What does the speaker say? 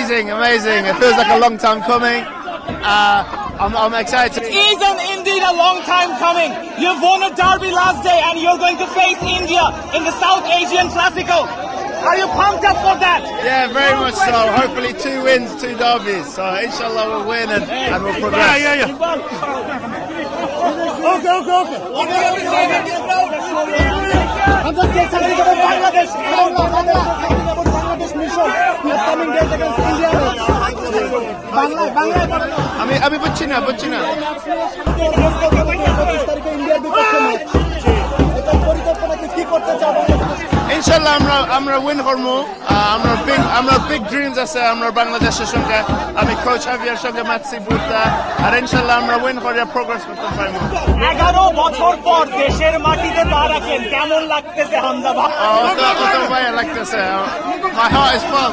amazing. It feels like a long time coming. I'm excited. It is indeed a long time coming. You've won a derby last day and you're going to face India in the South Asian Classical. Are you pumped up for that? Yeah, very much so. Hopefully 2 wins, 2 derbies. So inshallah we'll win and we'll progress. Okay. I'm just saying something about Bangladesh. Bangladesh mission. Coming days against India. আমি বুঝছি না ইনশাআল্লাহ আমরা win করব আমরা big dreams আছে আমরা বাংলাদেশের সঙ্গে আমি কোচ হাভিয়ার সঙ্গে ম্যাচি বুঝতা আর ইনশাআল্লাহ আমরা উইন করে প্রোগ্রেস করতে পারবো 11 বছর পর দেশের মাটিতে পা রাখেন কেমন লাগতেছে হামজা ভাই কত ভালো লাগতেছে my heart is full